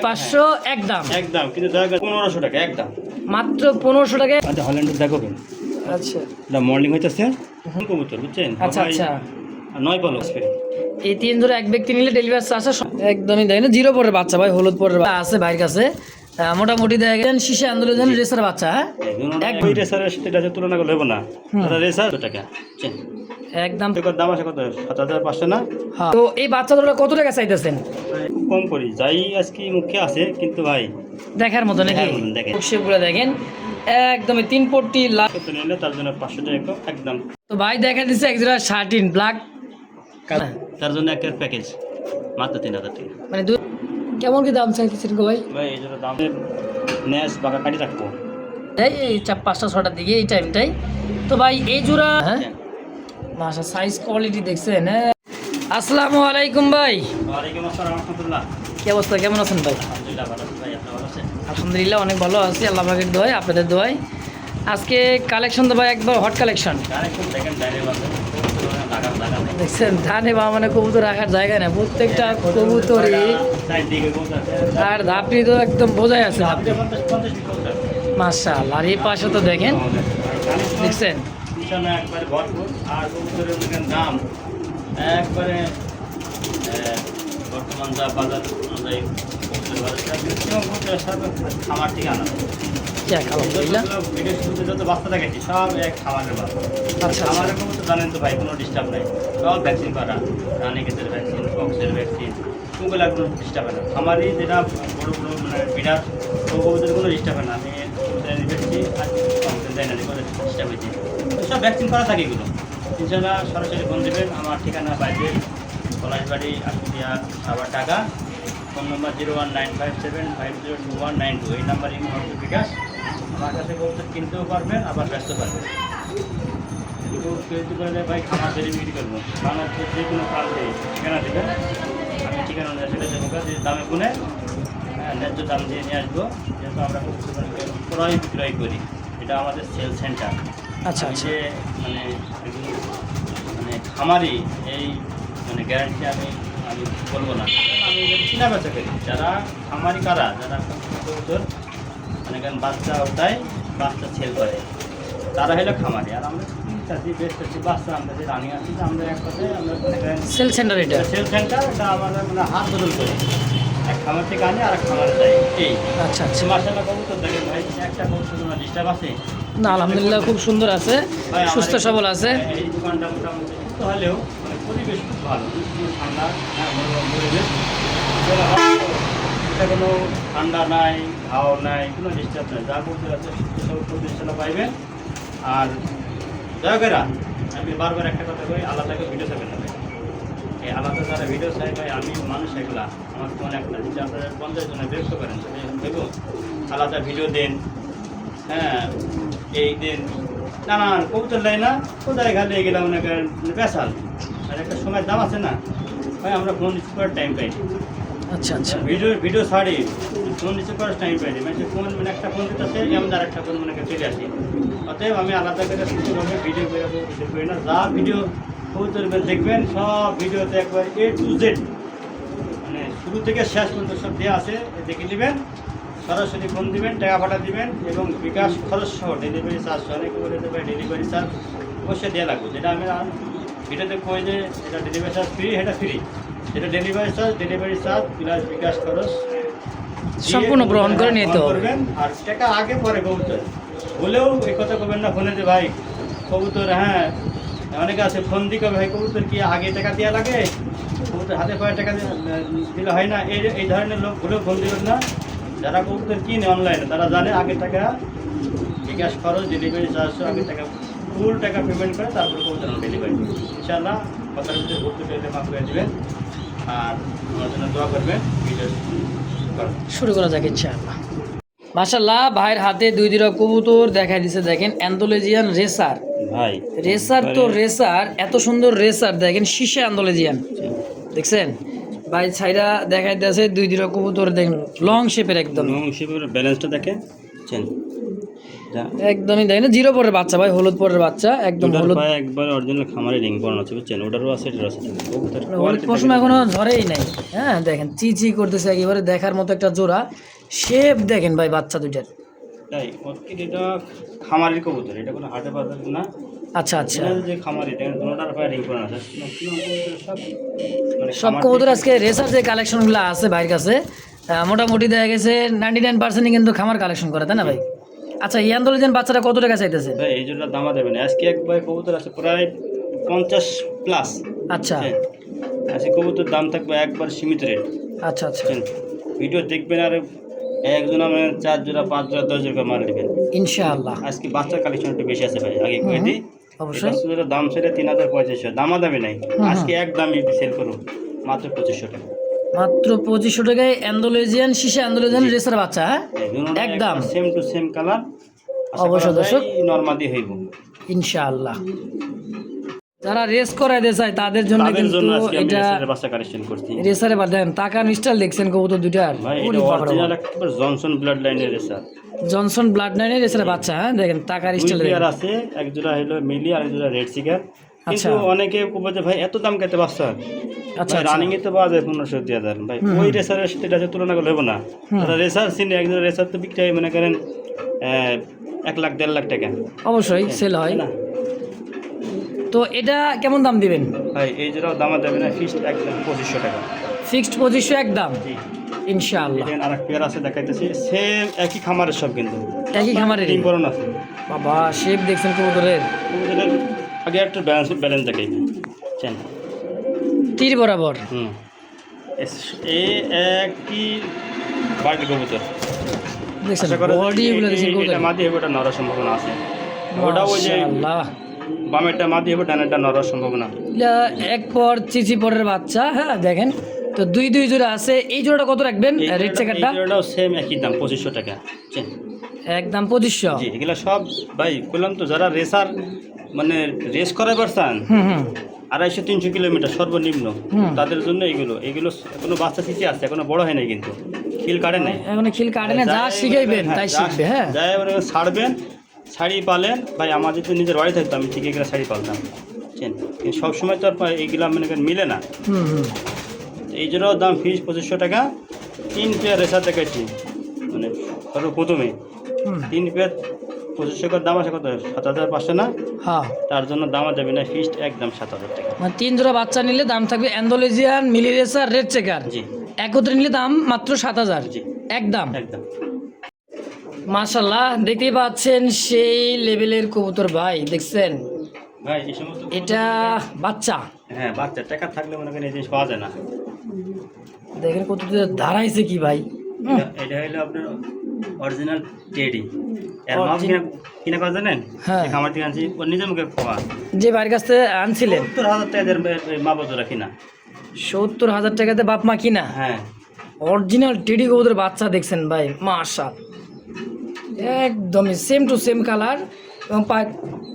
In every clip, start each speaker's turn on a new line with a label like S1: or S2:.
S1: 500 একদম
S2: একদম, কিন্তু দয়া করে 1500 টাকা একদম,
S1: মাত্র 1500 টাকা।
S2: আচ্ছা হল্যান্ডের দেখো কেন,
S1: আচ্ছা
S2: এটা মর্নিং হইতেছে কবুতর বুঝছেন।
S1: আচ্ছা আচ্ছা,
S2: আর 9 বল আসবে
S1: এই 3 ধরে এক ব্যক্তি নিলে ডেলিভারি চার্জ একদমই দেয় না। 0 পরের বাচ্চা ভাই, হলুদ পরের আছে ভাইয়ের কাছে। মোটামুটি দেখেন শীষে আন্দোলন রেসার বাচ্চা। হ্যাঁ
S2: ওই রেসারের সাথে এটা তুলনা করলে হবে না, এটা রেসার টাকা
S1: একদম
S2: দাম আছে কত, 7500 না।
S1: তো এই বাচ্চা দুটো কত টাকা চাইতেছেন?
S2: কম করি যাই আজকে মুখে আছে, কিন্তু ভাই
S1: দেখার মতো নাকি
S2: দেখেন
S1: সেগুলো দেখেন একদমই 3 পট্টি লাল,
S2: নিলে তার জন্য 500 টাকা একদম।
S1: তো ভাই দেখা দিচ্ছে এক জোড়া শার্টিন ব্ল্যাক,
S2: তার জন্য একটা প্যাকেজ মাত্র 3000 টাকা।
S1: মানে কেমন কি দাম চাইতেছেন গো ভাই?
S2: ভাই এই জন্য দামের ন্যাস বাঁকা কাটি রাখবো
S1: এই 5টা 6টার দিকে এই টাইমটাই। তো ভাই এই জোড়া মাশা সাইজ কোয়ালিটি দেখছেন। হ্যাঁ আসসালামু আলাইকুম ভাই।
S2: ওয়ালাইকুম আসসালাম রাহমাতুল্লাহ।
S1: কি অবস্থা, কেমন আছেন ভাই?
S2: আলহামদুলিল্লাহ ভালো আছি ভাই, আপনি ভালো আছেন?
S1: আলহামদুলিল্লাহ অনেক ভালো আছি, আল্লাহ পাকের দোয়ায়, আপনাদের দোয়ায়। আজকে কালেকশন তো ভাই একবার হট কালেকশন
S2: দেখেন ডাইরে বাজে লাগা লাগা
S1: দেখছেন। ধানে বা মানে কবুতর রাখার জায়গা না, প্রত্যেকটা কবুতরই আর ধাপনি তো একদম বোঝাই আছে মাশাআল্লাহ। আর এই পাশে তো দেখেন দেখছেন
S2: একবারে ভরপুর, আর কবুতরের দাম একবারে বর্তমান যা বাজার অনুযায়ী আমার ঠিক আনা ভিডিও শুরুতে যত বাচ্চা দেখেছি সব এক খামারের বাচ্চা।
S1: আচ্ছা
S2: খামারের কবুতর জানেন তো ভাই, কোনো ডিস্টার্ব নেই, সব ভ্যাকসিন করা, রানিকেটের ভ্যাকসিন, পক্সের ভ্যাকসিন, ওগুলো কোনো ডিস্টার্ব হয় না। খামারই যেটা বড়ো বড়ো মানে বিরাট কবুতরের কোনো ডিস্টার্ব হয় না। আমি দেখছি আর পক্সের দেয় না, কোনো ডিস্টার্ব হয়েছে, সব ভ্যাকসিন করা থাকে এগুলো। ইনশাল্লাহ সরাসরি ফোন দেবেন, আমার ঠিকানা বাইরে পলাশবাড়ি আশুলিয়া সাবার টাকা, ফোন নম্বর 01957502192, এই নাম্বার ইমো বিকাশ। আমার কাছে কবুতর কিনতেও পারবেন, আবার ব্যস্ত পারবেন। কেউ করলে ভাই খামার ডেলিভারি করবো, বাংলাদেশের যে কোনো প্রান্তে ঠিকানা দেবেন, আমি ঠিকানা অনুযায়ী সেটা দেবো, যে দামে গুনে ন্যায্য দাম দিয়ে নিয়ে আসবো। যেহেতু আমরা কবুতর ক্রয় বিক্রয় করি, এটা আমাদের সেল সেন্টার।
S1: আচ্ছা আচ্ছা,
S2: মানে মানে খামারি এই মানে গ্যারান্টি আমি আমি বলবো না, আমি চিনা বেচা করি। যারা খামারি কারা, যারা কবুতর মানে বাচ্চা ওটাই বাচ্চা সেল করে, তারা হলো খামারি। আর আমরা চাচ্ছি বেস্ট আছি বাচ্চা, আমরা যে রানিং আছি, আমরা এক কথায় আমরা
S1: সেল সেন্টার, এটা
S2: সেল সেন্টার, এটা আমাদের মানে হাত বদল করি, এক খামার থেকে আনি আর এক খামারে যাই। এই
S1: আচ্ছা আচ্ছা,
S2: মাশাআল্লাহ কবুতর দেখেন ভাই, একটা কবুতর কোনো ডিস্টার্ব আছে
S1: না? আলহামদুলিল্লাহ খুব সুন্দর আছে, সুস্থ সবল আছে।
S2: এই দোকানটা মোটামুটি সুস্থ হলেও মানে পরিবেশ খুব ভালো, ঠান্ডা, পরিবেশ, কোনো ঠান্ডা নাই, ঘাও নাই, কোনো ডিস্টার্ব নাই, যা করতে আছে সব প্রতিষ্ঠানে পাইবেন। আর দয়া করে আমি বারবার একটা কথা কই, আলাদা করে ভিডিও চাইবেন না ভাই। এই আলাদা যারা ভিডিও চাই ভাই, আমি মানুষ এগুলা, আমার ফোন একটা যদি আপনারা 50 জনে বিরক্ত করেন, দেখো আলাদা ভিডিও দেন, হ্যাঁ এই দিন নানান কবুতর লাই না, কোথায় ঘালে গেলাম না পেশাল, আর একটা সময় দাম আছে না ভাই, আমরা ফোন রিসিভ করার টাইম পাই।
S1: আচ্ছা আচ্ছা,
S2: ভিডিও ছাড়ি, ফোন রিসিভ করার টাইম পাই, মানে ফোন মানে একটা ফোন দিতেছে, এমন আর একটা ফোন মানে চলে আসি। অতএব আমি আলাদা করে সুস্থভাবে ভিডিও করি না, যা ভিডিও কবুতর দেখবেন সব ভিডিওতে একবার A to Z মানে শুরু থেকে শেষ পর্যন্ত সব দেওয়া আছে, দেখে নেবেন। সরাসরি ফোন দিবেন, টাকা পাঠা দিবেন, এবং বিকাশ খরচ সহ ডেলিভারি চার্জ, অনেকে বলে দেবে ডেলিভারি চার্জ অবশ্যই দেওয়া লাগবে। যেটা আমি ভিডিওতে কই যে এটা ডেলিভারি চার্জ ফ্রি, এটা ফ্রি, যেটা ডেলিভারি চার্জ প্লাস বিকাশ খরচ
S1: সম্পূর্ণ গ্রহণ করে নিতে
S2: করবেন। আর টাকা আগে পরে কবুতর বলেও এই কথা করবেন না ফোনে যে ভাই কবুতর, হ্যাঁ অনেকে আছে ফোন দিকে ভাই কবুতর কি আগে টাকা দেওয়া লাগে, কবুতর হাতে পরে টাকা দিলে হয় না, এই ধরনের লোকগুলোও ফোন দিবেন না। যারা কবুতর কিনে অনলাইনে তারা জানে আগে টাকা বিকাশ খরচ, ডেলিভারি চার্জ আগে টাকা ফুল টাকা পেমেন্ট করে তারপরে কবুতর ডেলিভারি। ইনশাআল্লাহ কথার ভিতরে ঘুরতে পেলে মাফ করে দেবেন, আর আমার জন্য দোয়া করবেন। ভিডিও
S1: শুরু করা যাক ইনশাআল্লাহ। মাশাআল্লাহ ভাইয়ের হাতে 2 কবুতর দেখাই দিছে, দেখেন অ্যান্ডোলেজিয়ান রেসার
S2: ভাই,
S1: রেসার তো রেসার, এত সুন্দর রেসার দেখেন, শীষে অ্যান্ডোলেজিয়ান দেখছেন ভাই, ছাইরা দেখাই দিয়েছে 2 কবুতর, দেখেন লং শেপের, একদম
S2: লং শেপের ব্যালেন্সটা দেখেন,
S1: একদমই দেখেন জিরো পরের বাচ্চা ভাই, হলুদ পরের বাচ্চা, একদম হলুদ।
S2: একবার অরিজিনাল খামারে রিং পরানো আছে বুঝছেন, ওটারও আছে এটারও আছে।
S1: হলুদ পশম এখনো ঝরেই নাই। হ্যাঁ দেখেন চি করতেছে একেবারে, দেখার মতো একটা জোড়া। শেপ দেখেন ভাই বাচ্চা দুইটার।
S2: তাই এটা খামারের কবুতর, এটা কোনো হাটে বাজার না।
S1: আচ্ছা আচ্ছা,
S2: এটা যে খামারি দেখেন দুটোটার পায়ে রিং পরানো আছে।
S1: সব কবুতর আজকে রেসার যে কালেকশনগুলো আছে ভাইয়ের কাছে মোটামুটি দেখা গেছে 99% কিন্তু খামার কালেকশন করে, তাই না ভাই? আচ্ছা এই আন্দোলন বাচ্চাটা কত টাকা চাইতেছে
S2: ভাই? এই জন্য দামা দেবেন আজকে এক ভাই কবুতর আছে প্রায় 50+।
S1: আচ্ছা
S2: আজকে কবুতর দাম থাকবে একবার সীমিত রেট।
S1: আচ্ছা আচ্ছা,
S2: ভিডিও দেখবেন আর একজন আমার 4 জোড়া 5 জোড়া 10 জোড়া মাল নেবেন
S1: ইনশাআল্লাহ।
S2: আজকে বাচ্চার কালেকশন একটু বেশি আছে ভাই, আগে কয়ে দিই।
S1: অবশ্যই
S2: বাচ্চাদের দাম ছিল 3500, দামা দামি নাই। আজকে এক দামই সেল করুন মাত্র 2500 টাকা।
S1: মাত্র 2500 টাকায় অ্যান্ডোলেজিয়ান শিশা অ্যান্ডোলেজিয়ান রেসার বাচ্চা, হ্যাঁ একদম
S2: সেম টু সেম কালার।
S1: অবশ্যই দর্শক
S2: নরমাদি হইব
S1: ইনশাআল্লাহ। যারা রেস করাইতে চায় তাদের জন্য কিন্তু এটা
S2: বাচ্চা কালেকশন করছি।
S1: রেসারে বাদ দেন, টাকার স্টাইল দেখছেন কবুতর দুইটার,
S2: ভাই এটা অরিজিনাল একবার জনসন ব্লাড লাইনের রেসার,
S1: জনসন ব্লাড লাইনের রেসারে বাচ্চা। হ্যাঁ দেখেন টাকার স্টাইল
S2: আর আছে এক জোড়া হলো মিলি আর এক জোড়া রেড সিগার। কিন্তু অনেকে বলছে ভাই এত দাম কেটে বাচ্চা। আচ্ছা রানিং এ তো পাওয়া যায় 1500-2000 ভাই, ওই রেসারের সাথে এটা তুলনা করলে হবে না। তারা রেসার সিনে এক জোড়া রেসার তো বিক্রি হয় মনে করেন 1 লাখ 1.5 লাখ টাকা
S1: অবশ্যই সেল হয় না। তো এটা কেমন দাম দিবেন
S2: ভাই? এই জোড়াও দাম দেবে না, ফিক্সড একদম 2500 টাকা।
S1: ফিক্সড 2500 একদম
S2: জি
S1: ইনশাআল্লাহ।
S2: দেখেন আরেক পেয়ার আছে দেখাইতেছি, সেম একই খামারের সব, কিন্তু
S1: একই খামারের
S2: রিং পরানো আছে।
S1: বাবা শেপ দেখছেন কবুতরের,
S2: কবুতরের আগে একটা ব্যালেন্স দেখাইবে চেন
S1: তীর বরাবর।
S2: এই একই বাড়ির কবুতর
S1: দেখছেন
S2: আশা করা যায়
S1: বডি এগুলো দেখছেন কবুতর,
S2: এটা মাদি হবে, এটা নড়ার সম্ভাবনা আছে। ওটা ওই যে
S1: মাশাআল্লাহ
S2: বামেরটা মাদি হবে, ডানেরটা নড়ার সম্ভাবনা।
S1: এটা এক পর চিচি পরের বাচ্চা। হ্যাঁ দেখেন তো দুই জোড়া আছে। এই জোড়াটা কত রাখবেন রেড চেকারটা?
S2: এই জোড়াটাও সেম একই দাম 2500 টাকা।
S1: একদম 2500।
S2: জি এগুলা সব ভাই বললাম তো, যারা রেসার মানে রেস করে পারছেন 250-300 কিলোমিটার সর্বনিম্ন, তাদের জন্য এগুলো এখনো বাচ্চা শিখে আছে, এখনো বড় হয় নাই, কিন্তু খিল কাটে নাই,
S1: এখনো খিল কাটে না, যা শিখাইবেন তাই শিখবে। হ্যাঁ
S2: যাই এবারে ছাড়বেন, শাড়ি পালেন ভাই। আমাদের তো নিজের বাড়ি থাকতো, আমি ঠিক এগুলো শাড়ি পালতাম, বুঝছেন? কিন্তু সবসময় তো আর এগুলো মানে মিলে না। এই জন্য দাম ফিস 2500 টাকা। 3 পেয়ার রেসার দেখাচ্ছি, মানে সর্বপ্রথমে 3 পেয়ার 2500 টাকার দাম আছে কত? 7500 না?
S1: হ্যাঁ
S2: তার জন্য দাম দেবে না, ফিক্সড একদম 7000 টাকা।
S1: মানে 3 জোড়া বাচ্চা নিলে দাম থাকবে অ্যান্ডোলেজিয়ান মিলি রেসার রেড চেকার,
S2: জি
S1: একত্রে নিলে দাম মাত্র 7000
S2: জি
S1: একদম।
S2: একদম
S1: মাশাআল্লাহ দেখতেই পাচ্ছেন সেই লেভেলের কবুতর ভাই, দেখছেন
S2: ভাই এই সমস্ত
S1: এটা বাচ্চা।
S2: হ্যাঁ বাচ্চা টাকা থাকলে মনে করেন এই জিনিস পাওয়া যায় না।
S1: দেখেন কত দাঁড়াইছে কি ভাই।
S2: এটা হলো আপনার অরিজিনাল টেডি। এর মাপ কিনা কথা জানেন?
S1: হ্যাঁ
S2: আমার থেকে আনছি, ওর নিজের মুখে খাওয়া।
S1: যে বাড়ির কাছ থেকে আনছিলেন
S2: 70,000 টাকাদের মা বছর কিনা।
S1: 70,000 টাকাতে বাপ মা কিনা।
S2: হ্ঁ
S1: অরিজিনাল টেডি কবুতরের বাচ্চা দেখছেন ভাই, মাশাআল্লাহ একদমই সেম টু সেম কালার এবং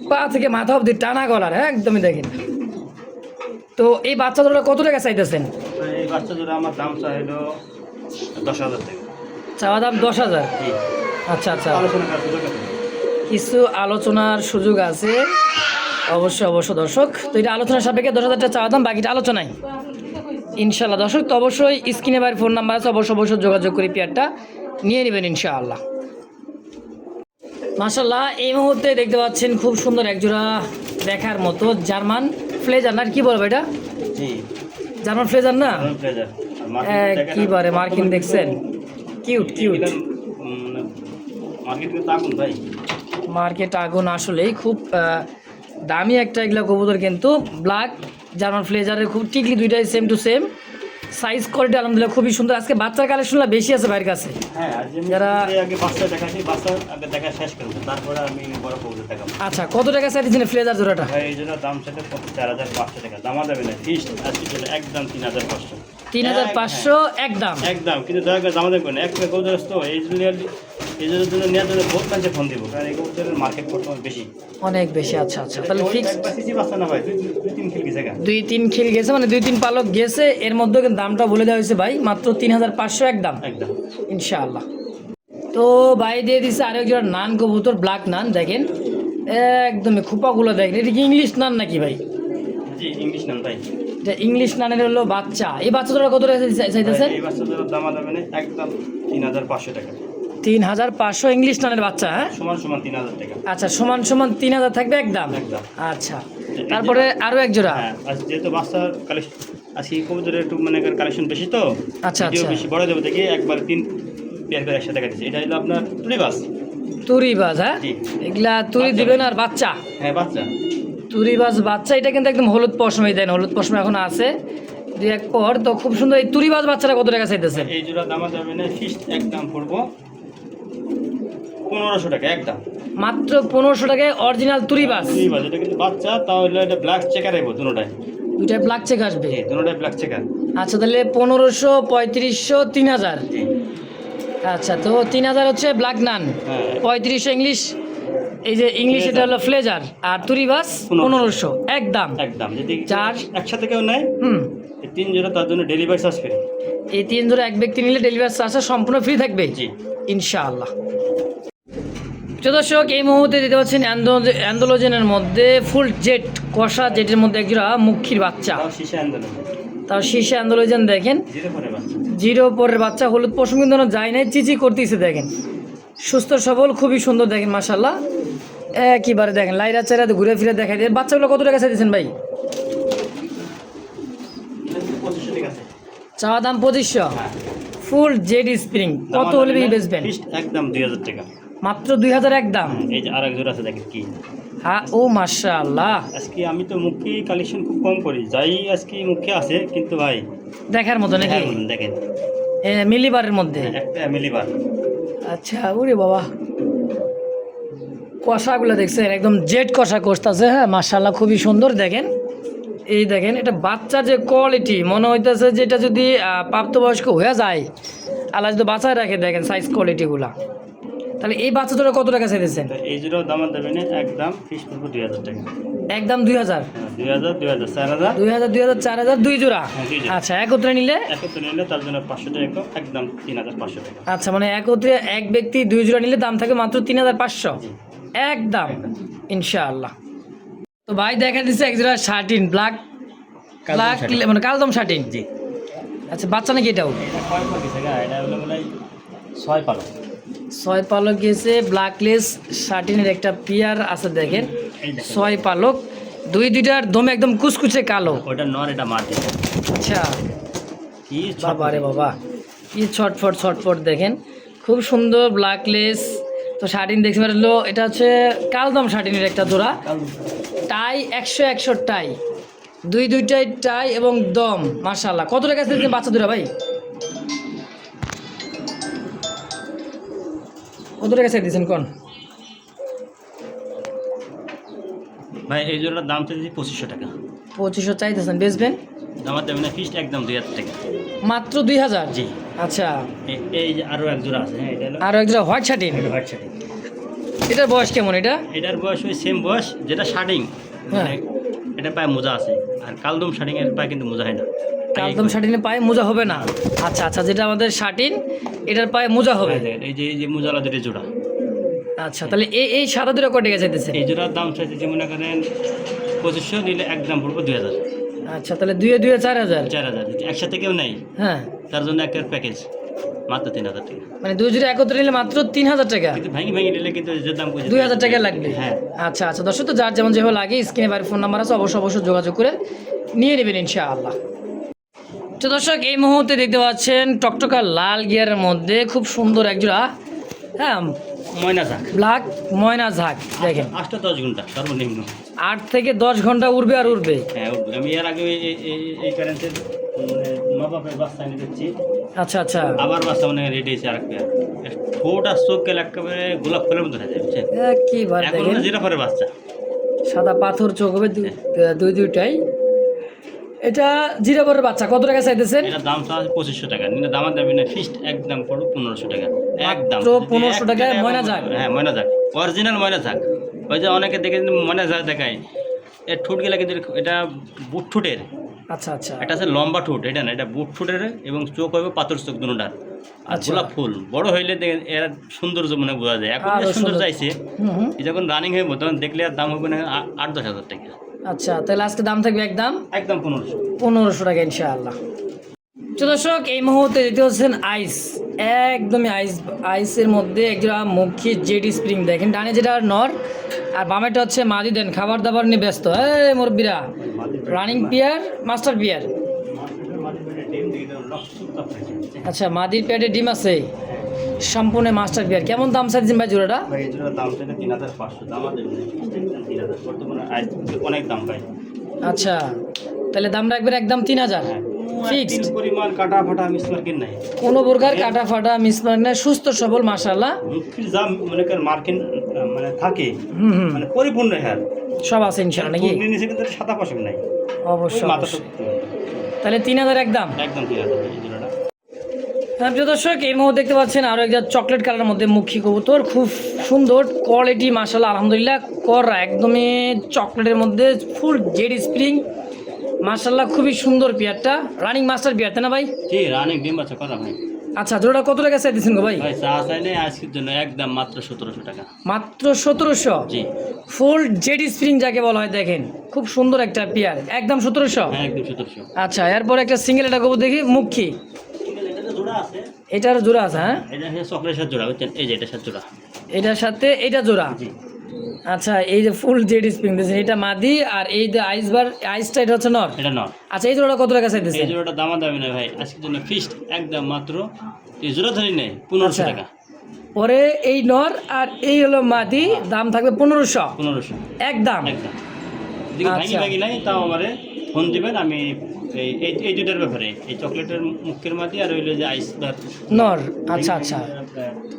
S1: পা থেকে মাথা অবধি টানা গলার। হ্যাঁ একদমই দেখেন। তো এই বাচ্চা দুটো কত টাকা চাইতেছেন?
S2: এই বাচ্চা দুটো আমার দাম চাইলো 10,000 টাকা।
S1: চাওয়া দাম 10,000?
S2: জি
S1: আচ্ছা আচ্ছা,
S2: আলোচনা করার সুযোগ আছে,
S1: কিছু আলোচনার সুযোগ আছে অবশ্যই দর্শক। তো এটা আলোচনার সাপেক্ষে 10,000 টাকা চাওয়া দাম, বাকিটা আলোচনায় ইনশাআল্লাহ। দর্শক তো অবশ্যই স্ক্রিনে বাইরের ফোন নাম্বার আছে, অবশ্যই যোগাযোগ করে পেয়ারটা নিয়ে নেবেন ইনশাআল্লাহ। মাশাআল্লাহ এই মুহূর্তে দেখতে পাচ্ছেন খুব সুন্দর একজোড়া দেখার মতো জার্মান ফ্লেজার, না কি বলবো এটা?
S2: জি
S1: জার্মান ফ্লেজার না?
S2: প্লেজার
S1: কিবারে মার্কিন দেখছেন, কিউট
S2: মার্কেট কিন্তু আগুন ভাই,
S1: মার্কেট আগুন। আসলেই খুব দামি একটা এগুলো কবুতর, কিন্তু ব্ল্যাক জার্মান ফ্লেজারের খুব টিকলি, দুইটাই same to same size quality আলহামদুলিল্লাহ খুবই সুন্দর। আজকে বাচ্চার কালেকশনটা বেশি আছে ভাইয়ের কাছে।
S2: হ্যাঁ
S1: যারা
S2: আগে বাচ্চা দেখাচ্ছি, বাচ্চা আগে দেখা শেষ করবো, তারপরে আমি বড় কবুতর দেখাবো।
S1: আচ্ছা কত টাকা চাইছেন ফ্লেজার জোড়াটা?
S2: ভাই এই জন্য দাম সাথে 4,500 টাকা, দামা দেবে না, ফিক্সড আজকে চলে একদম 3,500।
S1: 3,500 একদম
S2: একদম, কিন্তু দয়া করে দামা দেবেন এক টাকা কবুতর আসতো এই জন্য নেওয়ার জন্য বহুত কাছে ফোন দিব, কারণ এই কবুতরের মার্কেট বর্তমানে বেশি,
S1: অনেক বেশি। আচ্ছা আচ্ছা, তাহলে ফিক্স
S2: বাচ্চা না ভাই, 2-3 খিল গেছে,
S1: 2-3 খিল গেছে, মানে 2-3 পালক গেছে। এর মধ্যে কিন্তু দামটা বলে দেওয়া হয়েছে ভাই, মাত্র 3,500 একদম
S2: একদম
S1: ইনশাআল্লাহ। তো ভাই দিয়ে দিচ্ছে আরেক জোড়া নান কবুতর, ব্ল্যাক নান দেখেন একদমই খোপাগুলো দেখেন। এটা কি ইংলিশ নান নাকি ভাই?
S2: জি ইংলিশ নাম ভাই।
S1: এটা ইংলিশ নানের হলো বাচ্চা। এই বাচ্চাটা কত টাকা চাইতেছেন?
S2: এই বাচ্চাদের দাম মানে একদম 3500 টাকা।
S1: 3500 ইংলিশ নানের বাচ্চা, হ্যাঁ
S2: সমান সমান 3000 টাকা।
S1: আচ্ছা সমান সমান 3000 থাকবে একদম।
S2: একদম।
S1: আচ্ছা তারপরে আরো এক জোড়া।
S2: হ্যাঁ আজ যেহেতু বাচ্চার কালেকশন আজকে কবুতরের একটু মানে কালেকশন বেশি তো,
S1: আচ্ছা
S2: ভিডিও
S1: আচ্ছা
S2: বেশি বড় যাবে দেখে একবার 3 পেয়ার করে একসাথে দেখা দিচ্ছে। এটা হলো আপনার তুলিবাস।
S1: তুরিবাজ, হ্যাঁ
S2: জি।
S1: এগুলা তুরি
S2: বাচ্চা
S1: দিবেন আর বাচ্চা।
S2: হ্যাঁ বাচ্চা।
S1: তুরিবাজ বাচ্চা, এটা কিন্তু একদম হলুদ পশমই দেন, হলুদ পশম এখন আছে দুই এক পর। তো খুব সুন্দর। এই তুরিবাজ বাচ্চাটা কত টাকা চাইতেছে?
S2: এই জোড়া দাম যাবে না ফিক্সড একদম পড়বো 1500 টাকা একদম।
S1: মাত্র 1500 টাকায় অরিজিনাল তুরিবাজ।
S2: তুলিবাস এটা কিন্তু বাচ্চা, তাহলে এটা ব্ল্যাক চেকার আইবো দুটোটাই।
S1: দুইটা ব্ল্যাক চেক আসবে।
S2: জি দুটোটাই ব্ল্যাক চেকার।
S1: আচ্ছা তাহলে 1500, 3500, 3000।
S2: জি
S1: আচ্ছা তো 3000 হচ্ছে ব্ল্যাক নান,
S2: হ্যাঁ
S1: 3500 ইংলিশ, এই যে ইংলিশ এটা হলো ফ্লেজার, আর তুরিবাস 1500 একদম।
S2: একদম। যদি
S1: চার
S2: একসাথে কেউ নেয়
S1: হুম,
S2: এই 3 জোড়া তার জন্য ডেলিভারি চার্জ ফ্রি।
S1: এই 3 জোড়া এক ব্যক্তি নিলে ডেলিভারি চার্জ সম্পূর্ণ ফ্রি থাকবে
S2: জি
S1: ইনশাআল্লাহ। তো দর্শক এই মুহূর্তে দিতে পাচ্ছেন অ্যান্ডোলোজেনের মধ্যে ফুল জেট কষা জেটের মধ্যে একজোড়া মুখির বাচ্চা,
S2: তাও শীষে আন্দোলন
S1: তাও শীর্ষে অ্যান্ডোলোজেন দেখেন।
S2: জিরো পরে বাচ্চা।
S1: জিরো পরের বাচ্চা, হলুদ পশম কিন্তু এখনো যায় নাই, চিচি করতেছে দেখেন, সুস্থ সবল খুবই সুন্দর দেখেন মাশাল্লাহ। একেবারে দেখেন লাইরা চাইরা ঘুরে ফিরে দেখাই দিয়ে। বাচ্চাগুলো কত টাকা চাইছেন ভাই? চাওয়া দাম 2500।
S2: হ্যাঁ
S1: ফুল জেড স্প্রিং কত হলে বেচবেন?
S2: ফিক্সড একদম 2000 টাকা।
S1: মাত্র 2000 একদম।
S2: এই যে আরেক জোড়া আছে দেখেন কি।
S1: হ্যাঁ ও মাশাআল্লাহ,
S2: আজকে আমি তো মুখে কালেকশন খুব কম করি, যাই আজকে মুখে আছে কিন্তু ভাই
S1: দেখার মতো নাকি?
S2: দেখেন
S1: মিলিবারের মধ্যে
S2: একটা মিলিবার।
S1: আচ্ছা ওরে বাবা, কষাগুলো দেখছেন একদম জেড কষা কষতেছে, হ্যাঁ মাশাআল্লাহ খুবই সুন্দর দেখেন। এই দেখেন এটা বাচ্চার যে কোয়ালিটি, মনে হইতেছে যে এটা যদি প্রাপ্তবয়স্ক হয়ে যায়, আল্লাহ যদি বাঁচায় রাখে, দেখেন সাইজ কোয়ালিটিগুলা। তাহলে এই বাচ্চা তোরা কত টাকা চাইতেছেন?
S2: তো এই জোড়া দাম দেবে না একদম ফিক্সড করবো 2000 টাকা।
S1: একদম 2000।
S2: 2000 2000 4000
S1: 2000 2000 4000 দুই জোড়া।
S2: হ্যাঁ, দুই জোড়া।
S1: আচ্ছা একত্রে নিলে?
S2: একত্রে নিলে তার জন্য 500 টাকা একদম 3500 টাকা।
S1: আচ্ছা মানে একত্রে এক ব্যক্তি দুই জোড়া নিলে দাম থাকে মাত্র 3500
S2: জি।
S1: একদম ইনশাআল্লাহ। তো ভাই দেখা দিচ্ছে এক জোড়া শার্টিন ব্ল্যাক ব্ল্যাক মানে কালদম শার্টিন।
S2: জি
S1: আচ্ছা বাচ্চা নাকি এটাও?
S2: এটা কয় পাখি থেকে এটা হলো মানে 6 পালক।
S1: 6 পালক গেছে, ব্ল্যাকলেস শার্টিনের একটা পিয়ার আছে দেখেন,
S2: এই দেখেন
S1: 6 পালক, দুইটার দমে একদম কুচকুচে কালো।
S2: ওটা নর এটা মাটি।
S1: আচ্ছা
S2: কি
S1: বাবা রে বাবা, কি ছটফট ছটফট দেখেন, খুব সুন্দর ব্ল্যাকলেস। তো শার্টিন দেখতে পারলো, এটা হচ্ছে কালদম শার্টিনের একটা জোড়া, টাই 100 টাই, দুইটাই টাই এবং দম মাশাআল্লাহ। কত টাকা দিয়েছেন বাচ্চা দুরা ভাই? কত টাকা চাই দিয়েছেন কোন
S2: ভাই? এই জোড়ার দাম চাইছি 2500 টাকা।
S1: 2500 চাইতেছেন, বেচবেন?
S2: আমার দেবে না ফিক্সড একদম 2000 টাকা।
S1: মাত্র 2000?
S2: জি।
S1: আচ্ছা
S2: এই যে আরো এক জোড়া আছে, হ্যাঁ এটা হলো
S1: আর এক জোড়া হোয়াইট শার্টিন,
S2: হোয়াইট শার্টিং।
S1: এটার বয়স কেমন?
S2: এটার বয়স ওই সেম বয়স যেটা শার্টিং,
S1: হ্যাঁ।
S2: মানে এটা পায়ে মোজা আছে, আর কালদম শার্টিং এর পায়ে কিন্তু মোজা হয় না।
S1: কালদম শার্টিনের পায়ে মোজা হবে না? আচ্ছা আচ্ছা, যেটা আমাদের শার্টিন এটার পায়ে মোজা হবে।
S2: এই যে মোজালা দুটো জোড়া।
S1: আচ্ছা তাহলে এই সাদা দুটো কত টাকা চাইতেছে?
S2: এই জোড়ার দাম চাইছে যে মনে করেন 2500 নিলে একদম পড়বো 2000।
S1: আচ্ছা তাহলে 2 4000।
S2: 4000 একসাথে কেউ নেই,
S1: হ্যাঁ
S2: তার জন্য একটা প্যাকেজ মাত্র 3000 টাকা।
S1: মানে দুই জোড়া একত্রে নিলে মাত্র 3000 টাকা,
S2: কিন্তু ভেঙে নিলে কিন্তু যে দাম
S1: 2000 টাকা লাগবে।
S2: হ্যাঁ
S1: আচ্ছা আচ্ছা দর্শক, তো যার যেমন যেভাবে লাগে স্ক্রিনে বাড়ির ফোন নাম্বার আছে, অবশ্যই যোগাযোগ করে নিয়ে নেবেন ইনশাআল্লাহ। তো দর্শক এই মুহূর্তে দেখতে পাচ্ছেন টকটকা লাল গিয়ারের মধ্যে খুব সুন্দর একজোড়া, হ্যাঁ
S2: ময়না থাক
S1: ব্ল্যাক ময়না ঝাঁক দেখেন,
S2: 8-10 ঘন্টা সর্বনিম্ন।
S1: 8 থেকে 10 ঘন্টা উড়বে আর উড়বে।
S2: হ্যাঁ উঠবে। আমি এর আগে এই কারেন্টের নবাবের বাচ্চা এনে দিচ্ছি,
S1: আচ্ছা আচ্ছা,
S2: আবার বাচ্চা মানে রেডি হয়েছে আর একটা ঠোঁট আর চোখ গেলে একেবারে গোলাপ ফুলের মতো হয়ে যায়, বুঝছেন?
S1: কি বার
S2: এখন
S1: দেখেন,
S2: যেটা পরে বাচ্চা
S1: সাদা পাথর চোখ হবে দুইটাই। এটা জিরাবরের বাচ্চা, কত টাকা চাইতেছেন?
S2: এটা দাম চাচ্ছে 2500 টাকা, নিলে দাম দেবে না ফিক্সড একদম পড়ো 1500 টাকা একদম।
S1: মাত্র 1500 টাকায় ময়না ঝাঁক?
S2: হ্যাঁ ময়না ঝাঁক, অরিজিনাল ময়না ঝাঁক। ওই যে অনেকে দেখে ময়না ঝাঁক দেখায়, এর ঠোঁট গেলে কিন্তু এটা বুট ঠোঁটের
S1: আচ্ছা আচ্ছা
S2: একটা আছে লম্বা ঠোঁট, এটা না, এটা বুট ঠোঁটের এবং চোখ হবে পাথর চোখ দুটোটার। আর
S1: আচ্ছা।
S2: গোলাপ ফুল বড় হইলে এর সৌন্দর্য মনে বোঝা যায়। এখন
S1: আরো
S2: যে সুন্দর
S1: সুন্দর।
S2: চাইছে,
S1: হুম।
S2: এই যখন রানিং হইব তখন দেখলে আর দাম হবে না 8-10 হাজার টাকা,
S1: আচ্ছা, তাহলে আজকে দাম থাকবে একদম
S2: একদম 1500।
S1: 1500 টাকা ইনশাআল্লাহ। তো দর্শক, এই মুহূর্তে দেখতে পাচ্ছেন আইস, একদমই আইসের মধ্যে একজোড়া মুখী জেডি স্প্রিং দেখেন, ডানে যেটা নর আর বামেটা হচ্ছে মাদি। দেন খাবার দাবার নিয়ে ব্যস্ত এই মুরব্বিরা। Running pair, master pair. আচ্ছা, মাদির পেটে ডিম আছে, সম্পূর্ণ মাস্টার পিয়ার। কেমন দাম চাইছেন ভাই জোড়াটা?
S2: ভাই এই জোড়ার দাম চাইলে 3500, দাম আছে 3000, বর্তমানে আইস অনেক দাম পাই।
S1: আচ্ছা, তাহলে দাম রাখবেন একদম 3000 ফিক্সড।
S2: পরিমাণ কাটা ফাটা মিসমার্কিং নাই,
S1: কোনো প্রকার কাটা ফাটা মিসমার্ক নাই, সুস্থ সবল মাশাআল্লাহ।
S2: মুক্তির যা মনে করেন মার্কিন মানে থাকে,
S1: হুম,
S2: মানে পরিপূর্ণ হ্যাঁ
S1: সব আছে ইনশাআল্লাহ নাকি?
S2: চুল নিচে কিন্তু সাদা পশম নাই,
S1: অবশ্যই
S2: মাথা
S1: অবশ্যই। তাহলে 3000 একদম।
S2: একদম 3000 এই জোড়াটা।
S1: হ্যাঁ প্রিয় দর্শক, এই মুহূর্তে দেখতে পাচ্ছেন আরও একটা চকলেট কালারের মধ্যে মুখী কবুতর, খুব সুন্দর কোয়ালিটি মাশাআল্লাহ আলহামদুলিল্লাহ। করা একদমই চকলেটের মধ্যে ফুল জেড স্প্রিং মাশাআল্লাহ, খুবই সুন্দর পেয়ারটা। রানিং মাস্টার পেয়ার তাই না ভাই?
S2: জি, রানিং ডিম বাচ্চা করা ভাই।
S1: আচ্ছা, জোড়া কত টাকা চাই দিচ্ছেন গো ভাই?
S2: ভাই চা চাই নেই আজকের জন্য একদম মাত্র 1700 টাকা।
S1: মাত্র 1700?
S2: জি,
S1: ফুল জেড স্প্রিং যাকে বলা হয়, দেখেন খুব সুন্দর একটা পেয়ার, একদম 1700।
S2: হ্যাঁ একদম 1700।
S1: আচ্ছা, এরপর একটা সিঙ্গেল একটা কবুতর দেখি মুখী,
S2: এটা জোড়া আছে,
S1: এটার জোড়া আছে? হ্যাঁ,
S2: এটা হচ্ছে চকলেটের সাথে জোড়া, বুঝছেন? এই যে এটার সাথে জোড়া।
S1: এটার সাথে এটা জোড়া।
S2: জি,
S1: আচ্ছা, এই যে ফুল জেড স্প্রিং দিয়েছেন, এটা মাদি, আর এই যে আইসটা এটা হচ্ছে নর।
S2: এটা নর।
S1: আচ্ছা, এই জোড়াটা কত টাকা
S2: এই
S1: চাইতেছেন?
S2: জোড়াটা দামা দামি না ভাই, আজকের জন্য ফিক্সড একদম মাত্র, এই জোড়া ধরি নেই 1500
S1: আচ্ছা।
S2: টাকা।
S1: পরে এই নর আর এই হলো মাদি, দাম থাকবে 1500
S2: 1500
S1: একদম।
S2: একদম। দিকে ভাঙি
S1: আচ্ছা।
S2: ভাঙি নাই, তাও আমারে ফোন দিবেন, আমি এই এই দুটার ব্যাপারে, এই চকলেটের মুখের মাটি আর ওইলে যে আইস
S1: নর। আচ্ছা আচ্ছা,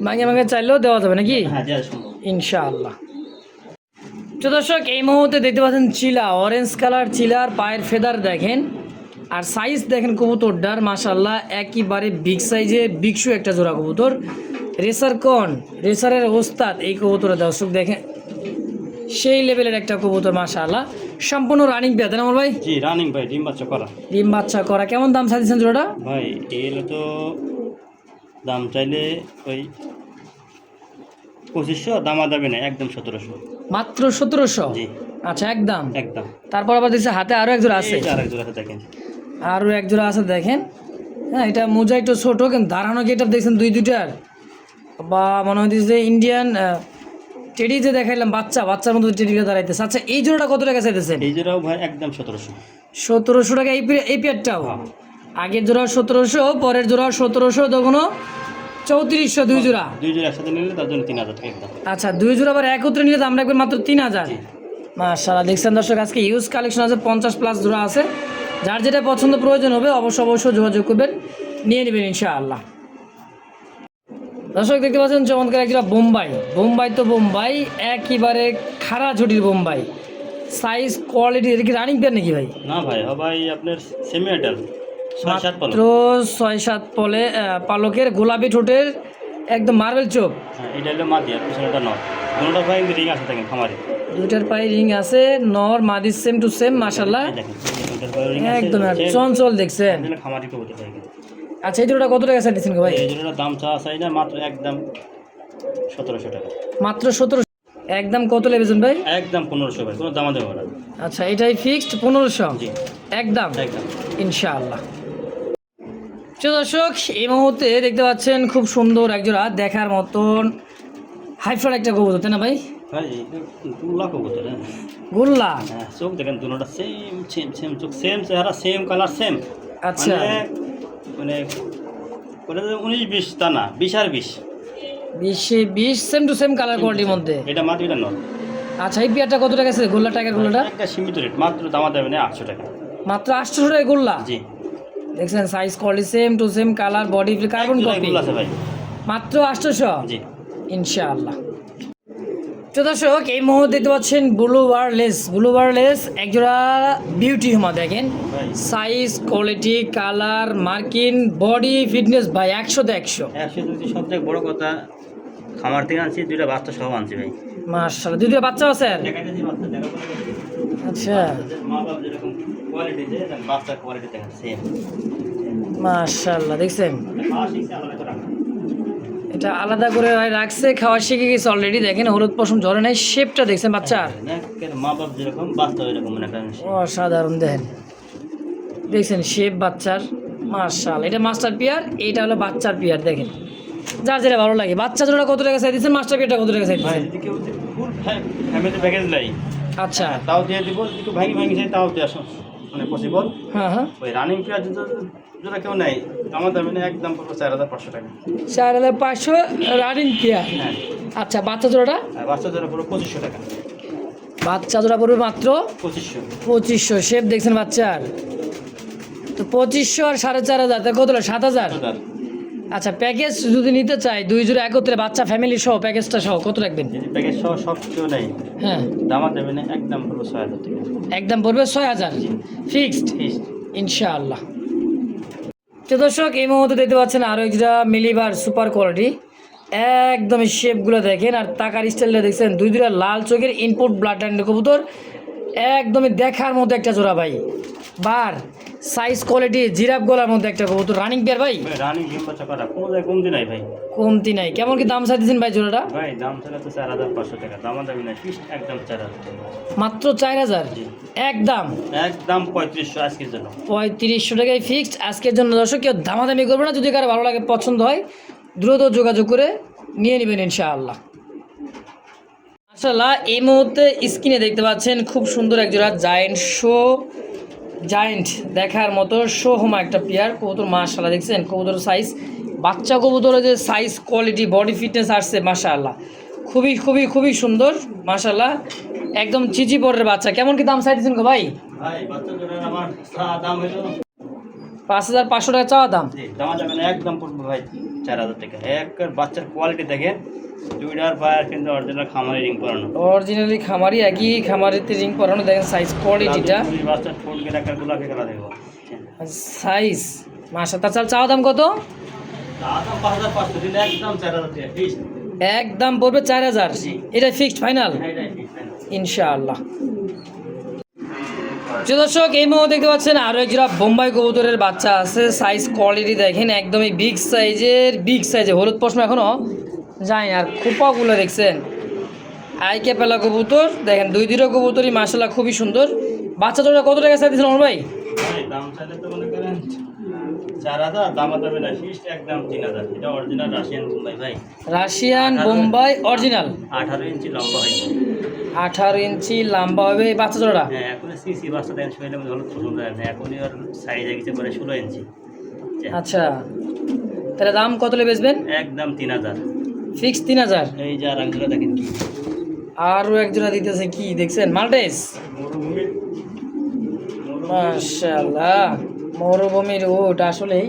S1: মাঙে মাঙে চাইলেও দেওয়া যাবে নাকি?
S2: হ্যাঁ দেওয়া সম্ভব।
S1: ইনশাআল্লাহ। তো দর্শক, এই মুহূর্তে দেখতে পাচ্ছেন চিলা, অরেঞ্জ কালার চিলার পায়ের ফেদার দেখেন, আর সাইজ দেখেন কবুতরটার মাশাআল্লাহ একেবারে বিগ সাইজে বিগসু একটা জোড়া কবুতর। রেসারের ওস্তাদ এই কবুতরের দর্শক দেখেন, সেই লেভেলের একটা কবুতর মাশাআল্লাহ। সম্পূর্ণ রানিং পেয়ার তাই না আমার ভাই?
S2: জি, রানিং ভাই, ডিম বাচ্চা করা।
S1: ডিম বাচ্চা করা। কেমন দাম চাইছেন জোড়াটা?
S2: ভাই এগুলো তো দাম চাইলে ওই 2500, দামা দাবি না একদম 1700।
S1: মাত্র 1700?
S2: জি,
S1: আচ্ছা, একদম
S2: একদম।
S1: তারপর আবার দেখছি হাতে আরও এক জোড়া আছে,
S2: এই যে আরেক জোড়া আছে দেখেন।
S1: আরও এক জোড়া আছে দেখেন। হ্যাঁ, এটা মোজা একটু ছোটো, কিন্তু দাঁড়ানো গেটআপ দেখছেন দুইটার, বা মনে হচ্ছে ইন্ডিয়ান টেডি যে দেখাইলাম, বাচ্চার মতো টেডিটা দাঁড়াইতেছে। আচ্ছা, এই জোড়াটা কত টাকা চাইতেছেন?
S2: এই জোড়াও ভাই একদম 1700।
S1: 1700 টাকা এই পেয়ারটাও?
S2: হ্যাঁ।
S1: আগের জোড়াও 1700, পরের জোড়াও 1700, তখনও 3400 দুই জোড়া।
S2: দুই জোড়া একসাথে নিলে তার জন্য 3000 টাকা একদম।
S1: আচ্ছা, দুই জোড়া আবার একত্রে নিলে দাম রাখবেন মাত্র 3000। মাশাআল্লাহ, দেখছেন দর্শক, আজকে ইউজ কালেকশন আছে, 50+ জোড়া আছে। যার যেটা পছন্দ প্রয়োজন হবে অবশ্যই যোগাযোগ করবেন, নিয়ে নেবেন ইনশাআল্লাহ। দর্শক দেখতে পাচ্ছেন চমৎকার একটা বোম্বাই তো বোম্বাই, একেবারে খাড়া ঝুটির বোম্বাই। সাইজ কোয়ালিটি, এটা কি রানিং পেয়ার নাকি ভাই?
S2: না ভাই, ভাই আপনার সেমি আইটাল 6-7 পালক।
S1: মাত্র 6-7 পালকের, গোলাপি ঠোঁটের, একদম মার্বেল চোখ।
S2: হ্যাঁ, এটা হলো মাদি আর পিছনেটা নর। দুটোটা ভাই রিং আছে দেখেন খামারে।
S1: দুইটার পায়ে রিং আছে, নর মাদি সেম টু সেম মাশাআল্লাহ,
S2: এই দেখেন, দুটোর পায়ে রিং আছে।
S1: একদম চঞ্চল দেখছেন।
S2: এটা খামারি কবুতর ভাই।
S1: আচ্ছা, এই জোড়াটা কত টাকা চাইছেন ভাই?
S2: এই জোড়াটার দাম চাওয়া চাই না, মাত্র একদম 1700 টাকা।
S1: মাত্র 1700 একদম। কত লেবেছেন ভাই?
S2: একদম 1500 ভাই, কোনো দামা দেবো না।
S1: আচ্ছা, এটাই ফিক্সড 1500
S2: জি,
S1: একদম
S2: একদম।
S1: ইনশাআল্লাহ। তো দর্শক, এই মুহূর্তে দেখতে পাচ্ছেন খুব সুন্দর একজোড়া দেখার মতন হাইফার একটা কবুতর তাই না ভাই?
S2: ভাই দুলা কবুতর।
S1: গোল্লা।
S2: হ্যাঁ, চোখ দেখেন দুটোটা সেম চোখ, সেম চেহারা, সেম কালার, সেম।
S1: আচ্ছা,
S2: মানে 19-20 তা না, 20 আর 20।
S1: 20 সেম টু সেম কালার কোয়ালিটির মধ্যে।
S2: এটা মাত্র, এটা নয়।
S1: আচ্ছা, এই পেয়ারটা কত টাকা আছে গোল্লা, টাকার গোল্লাটা?
S2: একটা সীমিত রেট, মাত্র দামা দেবে না 800 টাকা।
S1: মাত্র 800 টাকা গোল্লা?
S2: জি,
S1: দেখছেন size quality same to same colour body carbon copy,
S2: আছে ভাই।
S1: মাত্র 800
S2: জি,
S1: ইনশাআল্লাহ। তো দর্শক, এই মুহূর্তে দেখতে পাচ্ছেন ব্লু বারলেস একজোড়া বিউটি হুমা দেখেন,
S2: ভাই
S1: সাইজ কোয়ালিটি কালার মার্কিন বডি ফিটনেস ভাই 100 তে 100।
S2: 100 যদি সবথেকে বড় কথা, খামার থেকে আনছি, 2টা বাচ্চা সহ আনছি ভাই।
S1: মাশাআল্লাহ, দুই বাচ্চা আছে?
S2: দেখাইতেছি বাচ্চা, দেখা বলে
S1: আচ্ছা,
S2: মা বাপ যেরকম কোয়ালিটি, যে বাচ্চার কোয়ালিটি দেখেন সেম।
S1: মাশাআল্লাহ, দেখছেন
S2: খাওয়া শিখছে আলাদা করে রাখা।
S1: এটা আলাদা করে রাখছে, খাওয়া শিখে গেছে অলরেডি। দেখেন হলুদ পশম ঝরে নাই, শেপটা দেখছেন বাচ্চার,
S2: মা বাপ যেরকম বাচ্চা ওইরকম মনে করেন।
S1: অসাধারণ। দেখেন দেখছেন শেপ বাচ্চার, মাশাআল্লাহ। এটা মাস্টার পিয়ার, এটা হলো বাচ্চার পিয়ার। দেখেন যার যেটা ভালো লাগে। বাচ্চা জোড়া কত টাকা চাই দিচ্ছেন, মাস্টার পিয়ারটা কত টাকা চাই
S2: ভাই
S1: দিচ্ছেন?
S2: যদি কেউ ফুল ফ্যামিলি প্যাকেজ নেই,
S1: আচ্ছা,
S2: তাও দিয়ে দিব। একটু ভাঙি ভাঙি চাই তাও দেওয়া মানে পসিবল।
S1: হ্যাঁ হ্যাঁ,
S2: ওই রানিং পেঁয়াজ যেটা কেউ নেই, আমার দামে নেই, একদম পড়বে 4500 টাকা।
S1: 4500 রানিং পেয়ার।
S2: হ্যাঁ,
S1: আচ্ছা, বাচ্চা জোড়াটা?
S2: আর বাচ্চা জোড়া পড়বে 2500 টাকা।
S1: বাচ্চা জোড়া পড়বে মাত্র
S2: 2500।
S1: 2500। শেপ দেখছেন বাচ্চার, তো 2500 আর 4500, তা কত হলো? 7000। আচ্ছা, প্যাকেজ যদি নিতে চাই দুই জোড়া একত্রে, বাচ্চা ফ্যামিলি সহ, প্যাকেজটা সহ কত রাখবেন?
S2: যদি প্যাকেজ সহ সব কেউ নেই,
S1: হ্যাঁ,
S2: দামা দেবে না, একদম পড়বে 6000 টাকা।
S1: একদম পড়বে 6000 ফিক্সড
S2: Fixed।
S1: ইনশাআল্লাহ। তো দর্শক, এই মুহূর্তে দেখতে পাচ্ছেন আরও একটা মিলিবার সুপার কোয়ালিটি। একদম শেপগুলো দেখেন আর তাকার স্টাইলটা দেখছেন। দুইটা লাল চোখের ইনপুট ব্লাড অ্যান্ড কবুতর, একদমই দেখার মতো একটা জোড়া ভাই। বার সাইজ কোয়ালিটি জিরাফ গলার মধ্যে একটা কবুতর, রানিং পেয়ার ভাই।
S2: রানিং ডিম বাচ্চা করা, কোনো জায়গায় কমতি নাই ভাই।
S1: কমতি নাই। কেমন কি দাম চাইতেছেন ভাই জোড়াটা?
S2: ভাই দাম ছাড়া তো 4500 টাকা, দামা দামি নাই, ফিক্সড একদম 4000 টাকা।
S1: মাত্র 4000 একদম।
S2: একদম 3500 আজকের জন্য।
S1: 3500 টাকায় ফিক্সড আজকের জন্য। দর্শক, কেউ দামাদামি করবে না। যদি কারো ভালো লাগে, পছন্দ হয়, দ্রুত যোগাযোগ করে নিয়ে নেবেন ইনশাআল্লাহ। মাশাআল্লাহ, এই মুহূর্তে স্ক্রিনে দেখতে পাচ্ছেন খুব সুন্দর এক জোড়া জায়েন্ট দেখার মতো শোহমা একটা পেয়ার কবুতর। মাশাআল্লাহ, দেখছেন কবুতর সাইজ, বাচ্চা কবুতরের যে সাইজ কোয়ালিটি, বডি ফিটনেস আসছে মাশাআল্লাহ, খুবই খুবই খুবই সুন্দর মাশাআল্লাহ। একদম চিচি পরের বাচ্চা। কেমন কি দাম চাইতেছেন গো ভাই?
S2: ভাই বাচ্চা জোড়ার আমার দাম হলো
S1: 5500 টাকা চাওয়া দাম।
S2: দামা যাবে না, একদম পড়বে ভাই 4000 টাকা। এক বাচ্চার কোয়ালিটি দেখেন, দুইটার পায়ের কিন্তু অরিজিনাল খামারি রিং পরানো,
S1: অরিজিনালি খামারি, একই খামারিতে রিং পরানো। দেখেন সাইজ কোয়ালিটিটা,
S2: বাচ্চার ঠোঁট গেলে একটা গোলাপি কালার দেখবো।
S1: সাইজ মাশাআল্লাহ। তাছাড়া চাওয়া দাম কত?
S2: দাম 5500 দিলে একদম 4000 টাকা ফিক্সড।
S1: একদম পড়বে 4000। এটা ফিক্সড ফাইনাল
S2: এটাই ফিক্সড
S1: ইনশাআল্লাহ। দর্শক, এই মুহূর্তে দেখতে পাচ্ছেন আরও এক জোড়া বোম্বাই কবুতরের বাচ্চা আছে। সাইজ কোয়ালিটি দেখেন, একদমই বিগ সাইজের হলুদ পশম এখনও যায়। আর খোপাগুলো দেখছেন, আইকে পেলা কবুতর। দেখেন দুইটা কবুতরই মাশাআল্লাহ খুবই সুন্দর। বাচ্চা জোড়া কত টাকা চাই দিয়েছেন আমার ভাই?
S2: ভাই দাম চাইলে তো মনে করেন 4000, দামা দেবে না, ফিক্সড একদম 3000। এটা অরিজিনাল রাশিয়ান বোম্বাই ভাই,
S1: রাশিয়ান বোম্বাই অরিজিনাল।
S2: 18 ইঞ্চি লম্বা হয়।
S1: 18 ইঞ্চি লম্বা হবে এই বাচ্চা জোড়া।
S2: হ্যাঁ, এখন সিসি বাচ্চা দেন, শরীরের মধ্যে হলুদ পছন্দ হয় না, এখনই আর সাইজ হয়ে গেছে পরে 16 ইঞ্চি।
S1: আচ্ছা, তাহলে দাম কত হলে বেচবেন?
S2: একদম 3000
S1: ফিক্স 3000।
S2: এই যে আর একজোড়া দেখেন কি,
S1: আরও এক জোড়া দিতেছে কি দেখছেন, মাল্টেস। মাশাআল্লাহ, মরুভূমির উট। আসলেই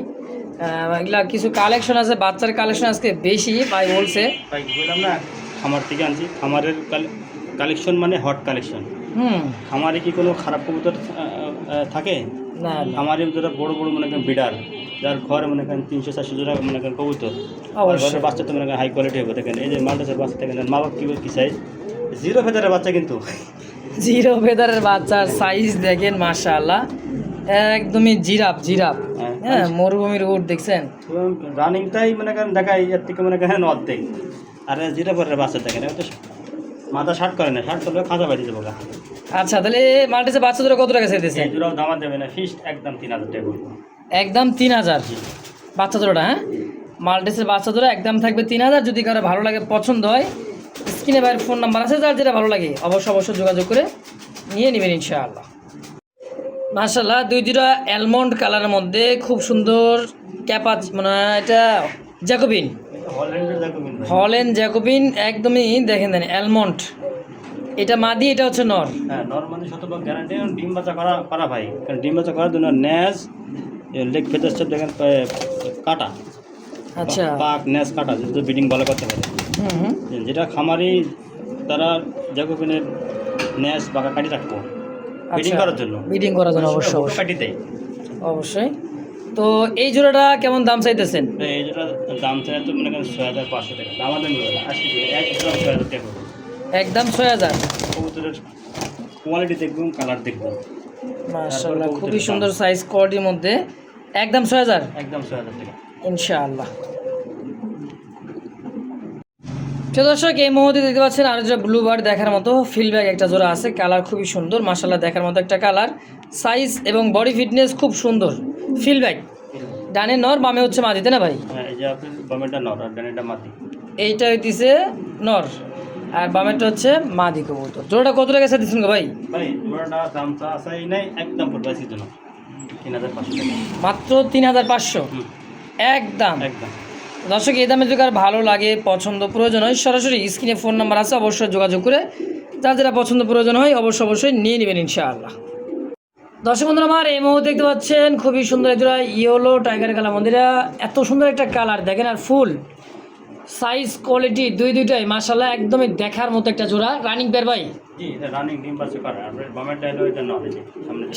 S1: এগুলা কিছু কালেকশন আছে, বাচ্চার কালেকশন আজকে বেশি ভাই বলছে।
S2: ভাই বললাম না, খামার থেকে আনছি। খামারের কালেকশন মানে হট কালেকশন। খামারে কি কোনো খারাপ কবুতর থাকে?
S1: না,
S2: খামারে যারা বড় বড় মনে করেন বিডার, যার ঘরে মনে করেন 300-400 জোড়া মনে করেন কবুতর, ঘরের বাচ্চা তো মনে করেন হাই কোয়ালিটি হবে। দেখেন এই যে মাল্টেসের বাচ্চা দেখেন, মা বাপ কী সাইজ, 0 ফেদারের বাচ্চা, কিন্তু
S1: 0 ফেদারের বাচ্চার সাইজ দেখেন মাশাআল্লাহ, একদমই জিরাফ। হ্যাঁ, মরুভূমির উট দেখছেন,
S2: রানিংটাই মনে করেন দেখায় এর থেকে মনে করেন অর্ধেক। আর 0 ফেদারের বাচ্চা দেখেন, তো মাথা শার্ট করে না, শার্ট করলে খাঁচা বাড়ি দেবো।
S1: আচ্ছা, তাহলে মাল্টেসের বাচ্চা জোড়া কত টাকা চাইতেছে?
S2: এই জোড়াও দামা দেবে না, ফিক্সড একদম 3000 টাকা বলবো।
S1: একদম 3000 বাচ্চা জোড়াটা। হ্যাঁ, মাল্টেসের বাচ্চা জোড়া একদম থাকবে 3000। যদি কারো ভালো লাগে, পছন্দ হয়, স্ক্রিনে বাইরের ফোন নাম্বার আছে, যার যেটা ভালো লাগে অবশ্যই যোগাযোগ করে নিয়ে নেবেন ইনশাআল্লাহ। মাশাআল্লাহ, দুইটা অ্যালমন্ড কালারের মধ্যে খুব সুন্দর ক্যাপাচ, মানে এটা জ্যাকোবিন, হল্যান্ড জ্যাকোবিন। একদমই দেখেন অ্যালমন্ড। এটা মাদি, এটা হচ্ছে নর।
S2: হ্যাঁ, নর মানে শতভাগ গ্যারান্টি। ডিম বাচ্চা করা ভাই, কারণ ডিম বাচ্চা করার জন্য ন্যাজ লেগ ফেদার সব দেখেন কাটা।
S1: আচ্ছা,
S2: পাক ন্যাজ কাটা, যদি ব্রিডিং ভালো করতে পারে। যেটা খামারি তারা জ্যাকোবিনের ন্যাজ পাকা কাটি রাখবো ব্রিডিং করার জন্য,
S1: অবশ্যই।
S2: কাটি দেয়
S1: অবশ্যই। তো এই জোড়াটা কেমন দাম চাইতেছেন?
S2: এই যেটা দাম চাই তো মনে করেন 6500 টাকা, দামাদামি হবে না, আসি একদম 6000 টাকা হবে।
S1: একদম 6000।
S2: কবুতরের কোয়ালিটি দেখবেন, কালার দেখবেন,
S1: মাশাআল্লাহ খুবই সুন্দর সাইজ কোয়ালিটির মধ্যে, একদম 6000।
S2: একদম 6000 টাকা
S1: ইনশাআল্লাহ। তো দর্শক এই মুহূর্তে দেখতে পাচ্ছেন আর যেটা ব্লু বার্ড দেখার মতো ফিলব্যাক একটা জোড়া আছে, কালার খুবই সুন্দর মাশাআল্লাহ, দেখার মতো একটা কালার, সাইজ এবং বডি ফিটনেস খুব সুন্দর। ফিলব্যাক ডানে নর বামে হচ্ছে মাদি, তাই না ভাই?
S2: হ্যাঁ, এই যে আপনার বামেটা নর আর ডানেটা মাটি।
S1: এইটা হইতেছে নর আর বামেরটা হচ্ছে মাদি কবুতর। জোড়াটা কত টাকা চাই দিচ্ছেন গো ভাই?
S2: ভাই জোড়াটা দাম চা আসাই নাই, একদম পড়বে জন্য 3500 টাকা
S1: মাত্র 3500 একদম।
S2: একদম।
S1: দর্শক এই দামে যদি আর ভালো লাগে, পছন্দ প্রয়োজন হয়, সরাসরি স্ক্রিনে ফোন নাম্বার আছে, অবশ্যই যোগাযোগ করে যার যেটা পছন্দ প্রয়োজন হয় অবশ্যই নিয়ে নেবেন ইনশাআল্লাহ। দর্শক বন্ধুরা আমার এই মুহূর্তে দেখতে পাচ্ছেন খুবই সুন্দর একটা ইয়েলো টাইগার কালার মন্দিরা, এত সুন্দর একটা কালার দেখেন, আর ফুল সাইজ কোয়ালিটি দুইটাই মাশাআল্লাহ একদমই দেখার মতো একটা জোড়া। রানিং পেয়ার ভাই?
S2: জি, এটা রানিং ডিম বাচ্চা করে। আর বামেরটা হলো এটা নর, এই যে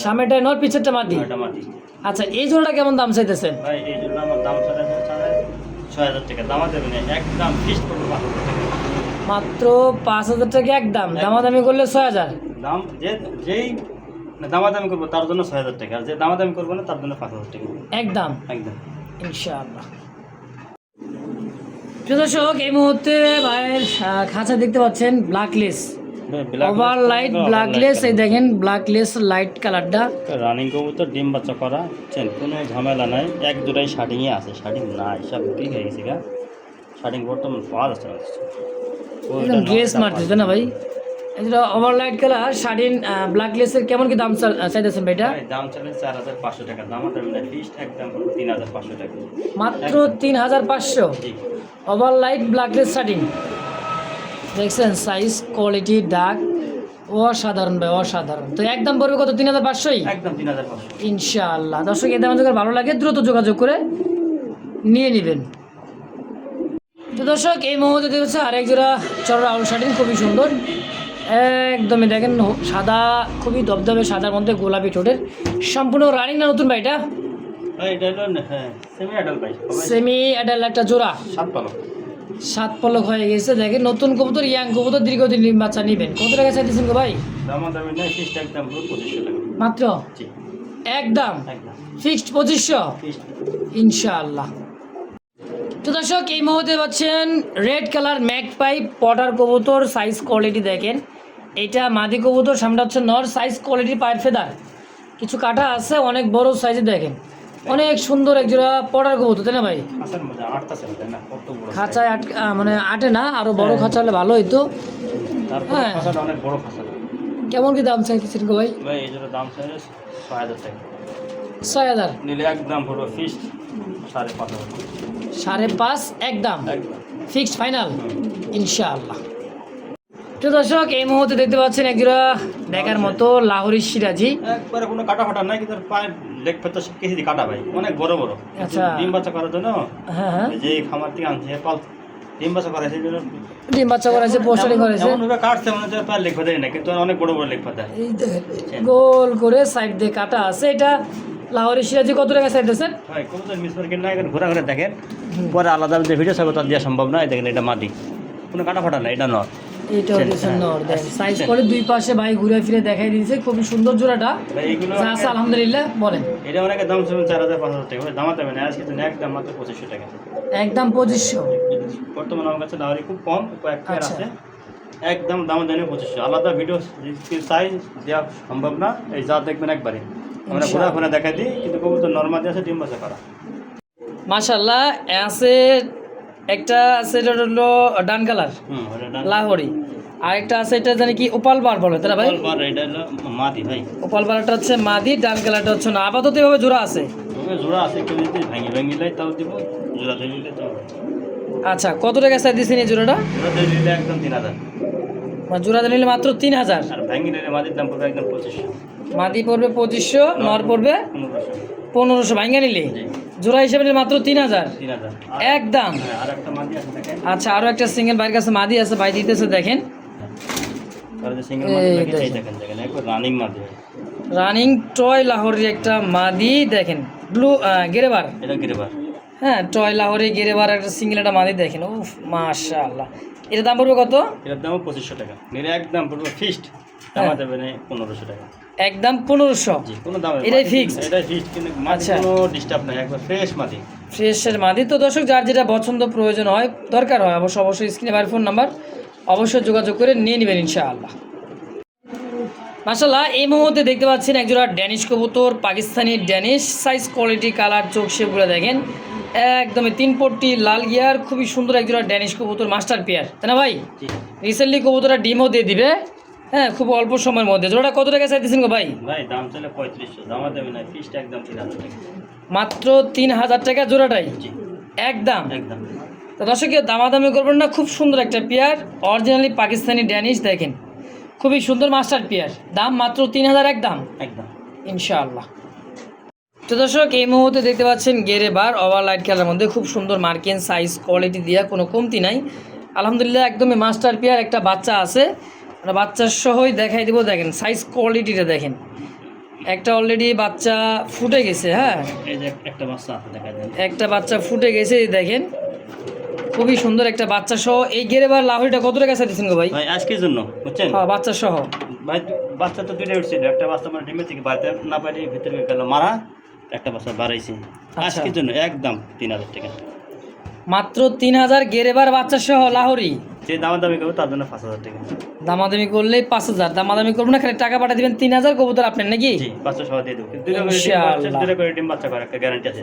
S1: সামনেটা নর পিছেরটা মাদি।
S2: এটা মাটি।
S1: আচ্ছা এই জোড়াটা কেমন দাম চাইতেছেন?
S2: ভাই এই জন্য আমার দাম চাই 6000 টাকা, দামা দেবেন একদম ফিক্সড করবো 5000 টাকা।
S1: মাত্র 5000 টাকা একদম, দামাদামি করলে 6000।
S2: দাম যেই দামাদামি করবো তার জন্য 6000 টাকা, আর যে দামাদামি করবো না তার জন্য 5000 টাকা
S1: একদম
S2: একদম
S1: ইনশাআল্লাহ। প্রিয় দর্শক এই মুহূর্তে ভাইয়ের খাঁচা দেখতে পাচ্ছেন ব্ল্যাকলেস, ওভার লাইট ব্ল্যাকলেস, এই দেখেন ব্ল্যাকলেস লাইট কালারটা।
S2: রানিং কবুতর ডিম বাচ্চা করা, কোনো ঝামেলা নাই, এক দুটাই শার্টিংয়ে আছে, শার্টিং নাই সব বিক্রি হয়ে গেছে গা, শার্টিং বর্তমান পাওয়া যাচ্ছে না।
S1: একদম গ্লেস মারতেছে না ভাই? এটা ওভার লাইট কালার শার্টিন ব্ল্যাকলেসের কেমন কি দাম চাইতেছেন ভাই? এটা
S2: দাম চলে 4500 টাকা, দাম ফিক্সড একদম 3500 টাকা,
S1: মাত্র 3500। ওভার লাইট ব্ল্যাকলেস শার্টিন দেখছেন, সাইজ কোয়ালিটি ডাক অসাধারণ ভাই, অসাধারণ। তো একদম পড়বে কত? 3500
S2: একদম 3500
S1: ইনশাআল্লাহ। দর্শক এই দামে যদি ভালো লাগে দ্রুত যোগাযোগ করে নিয়ে নেবেন। তো দর্শক এই মুহূর্তে দেখছে আরেক জোড়া চড়া রাউল শার্টিন, খুবই সুন্দর একদমই দেখেন, সাদা খুবই দবদবে সাদার মধ্যে গোলাপি ঠোঁটের, সম্পূর্ণ রানিং না নতুন ভাই? এটা সেমি অ্যাডাল্ট একটা জোড়া, 7 পলক হয়ে গেছে, দেখেন নতুন কবুতর, ইয়াং কবুতর, দীর্ঘদিন ডিম বাচ্চা নেবেন। কত টাকা চাইতেছেন গো ভাই? মাত্র একদম ফিক্সড 2500 ইনশাআল্লাহ। তো দর্শক এই মুহূর্তে পাচ্ছেন রেড কালার ম্যাকপাই পটার কবুতর, সাইজ কোয়ালিটি দেখেন, এটা মাদি কবুতর, সামনে হচ্ছে নর, সাইজ কোয়ালিটি পায়ের ফেদার কিছু কাটা আছে, অনেক বড় সাইজে দেখেন, অনেক সুন্দর এক জোড়া পটার কবুতর, তাই না ভাই? খাঁচায় মানে আটে না, আরো বড় খাঁচা হলে ভালো হইতো। হ্যাঁ, কেমন কি দাম চাইতেছেন গো ভাই?
S2: এই জন্য দাম চাই 6000 টাকা,
S1: 6000
S2: নিলে একদম পুরো ফিক্সড 5.5
S1: 5.5 একদম ফিক্সড ফাইনাল ইনশাআল্লাহ। তো দর্শক এই মুহূর্তে দেখতে পাচ্ছেন একজোড়া দেখার মতো লাহোরি সিরাজি,
S2: একবারে কোনো কাটা ফাটা নাই, কিন্তু পায়ের লেগ ফেতা সব কেজি কাটা ভাই, অনেক বড় বড়।
S1: আচ্ছা,
S2: ডিম বাচ্চা করার জন্য
S1: হ্যাঁ
S2: যে খামার থেকে আনছে পাল ডিম বাচ্চা করাইছে,
S1: ডিম বাচ্চা করাইছে, পোস্টারিং করাইছে,
S2: এমনভাবে কাটছে মনে হচ্ছে পায়ের লেগ ফেতাই না, কিন্তু অনেক বড় বড় লেগ ফেতা,
S1: এই দেখেন গোল করে সাইড দিয়ে কাটা আছে। এটা লাহোরি সিরাজি কত টাকা চাইতেছেন
S2: ভাই? কবুতর মিস মার্কেট না, এখন ঘোরা ঘুরে দেখেন, পরে আলাদা যে ভিডিও ছাড়বো তার দেওয়া সম্ভব না। দেখেন এটা মাটি, কোনো কাটা ফাটা না, এটা নর,
S1: এইটা হচ্ছে নর। দেখেন সাইজ করে দুই পাশে ভাই ঘুরে ফিরে দেখাই দিয়েছে, খুবই সুন্দর জোড়াটা আছে আলহামদুলিল্লাহ। বলেন
S2: এটা অনেক দাম ছিল 4000-5000 টাকা, দামাতে হবে না, আজকে তো একদম মাত্র 2500 টাকা,
S1: একদম 2500।
S2: বর্তমানে আমার কাছে লাহোরি খুব কম, কয়েক পেয়ার আছে, একদম দাম দেন 2500। আলাদা ভিডিও সাইজ দেওয়া সম্ভব না, এই যা দেখবেন একবারে আমরা ঘোরা ঘোরা দেখা দিই, কিন্তু কবুতর নর্মালি আছে, ডিম বাচ্চা করা
S1: মাশাআল্লাহ আছে। একটা আছে এটা হলো ডান কালার লাহোরি, আর একটা আছে এটা জানি কি ওপাল বার বলে, তাই না ভাই?
S2: ওপাল বার, এটা হলো মাদি ভাই,
S1: ওপাল বারটা হচ্ছে মাদি, ডান কালারটা হচ্ছে না। আপাতত এভাবে জোড়া আছে,
S2: জোড়া আছে, কেউ যদি ভাঙি লাই তাও দিব, জোড়া ধরে নিলে তাও।
S1: আচ্ছা কত টাকা চাই দিচ্ছেন এই জোড়াটা?
S2: জোড়া ধরে নিলে একদম 3000,
S1: মানে জোড়া নিলে মাত্র 3000,
S2: আর ভাঙি নিলে মাদির দাম পড়বে একদম 2500,
S1: মাদি পড়বে 2500, নর পড়বে 1500, ভাঙা নিলে জোড়া হিসেবে নিলে মাত্র 3000 একদম।
S2: আর একটা মাদি আছে দেখেন।
S1: আচ্ছা আরো একটা সিঙ্গেল ভাইয়ের কাছে মাদি আছে, ভাই দিতেছে দেখেন,
S2: আর যে সিঙ্গেল মাদি দেখেন, এই দেখেন একবার রানিং মাদি,
S1: রানিং টয় লাহোরের একটা মাদি দেখেন, ব্লু গেরেবার।
S2: এটা গিরেবার।
S1: হ্যাঁ, টয় লাহোরে গেরেবার একটা সিঙ্গেল একটা মাদি দেখেন। উফ মাশাআল্লাহ। এটার দাম পড়বে কত?
S2: এটার দাম 2500 টাকা। এর একদম পড়বে ফিক্সড, দামা দেবে না 1500 টাকা।
S1: একদম 1500।
S2: জি, কোনো দাম
S1: এটাই ফিক্সড।
S2: এটাই ফিক্সড, কিন্তু মাটি
S1: আচ্ছা।
S2: কোনো ডিস্টার্ব নাই, একবার ফ্রেশ মাটি।
S1: ফ্রেশের মাদি। তো দর্শক, যার যেটা পছন্দ প্রয়োজন হয় দরকার হয় অবশ্যই স্ক্রিনে বাইরের ফোন নাম্বার অবশ্যই যোগাযোগ করে নিয়ে নেবেন ইনশাআল্লাহ। মাশাআল্লাহ, এই মুহূর্তে দেখতে পাচ্ছেন একজোড়া ড্যানিশ কবুতর, Pakistani Danish. Size, quality, colour, চোখ শেপগুলো দেখেন একদমই 3 পট্টি লাল গিয়ার। খুবই সুন্দর একজোড়া ড্যানিশ কবুতর, মাস্টার পেয়ার, তাই না ভাই?
S2: জি
S1: রিসেন্টলি কবুতরটা ডিমও দিয়ে দিবে, হ্যাঁ, খুব অল্প সময়ের মধ্যে। জোড়াটা কত টাকা চাইতেছেন গো ভাই?
S2: ভাই দাম চলে 3500, দামা দেবে না, ফিক্সড একদম 3000 টাকা।
S1: মাত্র 3000 টাকা জোড়াটাই
S2: জি
S1: একদম।
S2: একদম।
S1: তো দর্শক, কেউ দামাদামি করবেন না, খুব সুন্দর একটা পেয়ার, অরিজিনালি পাকিস্তানি ড্যানিশ দেখেন, খুবই সুন্দর মাস্টার পেয়ার। দাম মাত্র 3000 একদম
S2: একদম।
S1: ইনশাআল্লাহ। তো দর্শক, এই মুহূর্তে দেখতে পাচ্ছেন গেরেবার ওভার লাইট কালার মধ্যে খুব সুন্দর মার্কিন, সাইজ কোয়ালিটি দিয়া কোনো কমতি নাই আলহামদুলিল্লাহ। একদমই মাস্টার পেয়ার একটা বাচ্চা আছে, আমরা বাচ্চার সহই দেখাই দেবো। দেখেন সাইজ কোয়ালিটিটা দেখেন, একটা অলরেডি বাচ্চা ফুটে গেছে। হ্যাঁ,
S2: এই যে একটা বাচ্চা আছে, দেখা যায়।
S1: একটা বাচ্চা ফুটে গেছে, এই দেখেন খুবই সুন্দর একটা বাচ্চা সহ। এই গেরেবার লাহরিটা কত টাকা চাইতেছেন গো ভাই?
S2: ভাই আজকের জন্য বুঝছেন,
S1: হ্যাঁ, বাচ্চা সহ।
S2: ভাই বাচ্চা তো দুইটা উঠছিল, একটা বাচ্চা মানে ডিমের থেকে বাড়িতে না পারি ভিতরে গেল মারা, একটা বাচ্চা বাড়াইছে। আজকের জন্য একদম 3000 টাকা।
S1: মাত্র 3000 গেরেবার বাচ্চা সহ লাহরি।
S2: যে দামাদামি করবো তার জন্য 5000 টাকা।
S1: দামাদামি করলে 5000, দামাদামি করবো না, খালি টাকা পাঠিয়ে দিবেন 3000। কবুতর আপনার নাকি?
S2: জি, বাচ্চা সহ দিয়ে দেবো।
S1: ইনশাআল্লাহ।
S2: দুটো করে ডিম বাচ্চা করে, একটা গ্যারান্টি আছে।